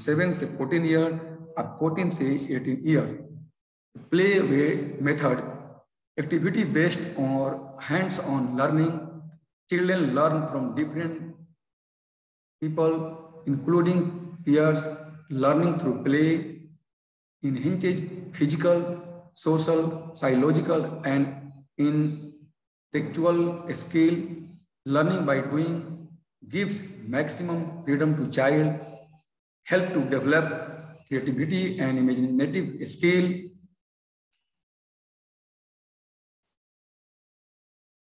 7 से 14 years और 14 से 18 years. Play way method, activity based or hands-on learning. Children learn from different people, including peers. Learning through play enhances physical, social, psychological, and intellectual skill. Learning by doing gives maximum freedom to child, help to develop creativity and imaginative skill.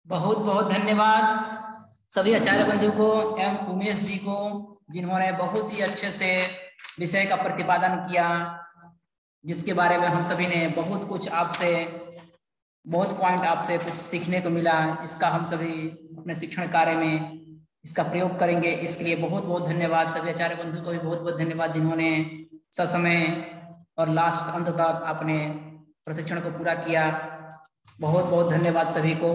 बहुत बहुत धन्यवाद सभी आचार्य बंधु को एवं उमेश जी को, जिन्होंने बहुत ही अच्छे से विषय का प्रतिपादन किया, जिसके बारे में हम सभी ने बहुत कुछ आपसे, बहुत पॉइंट आपसे कुछ सीखने को मिला। इसका हम सभी अपने शिक्षण कार्य में इसका प्रयोग करेंगे। इसके लिए बहुत बहुत धन्यवाद। सभी आचार्य बंधु को भी बहुत बहुत धन्यवाद, जिन्होंने ससमय और लास्ट अंत तक अपने प्रशिक्षण को पूरा किया। बहुत बहुत धन्यवाद सभी को।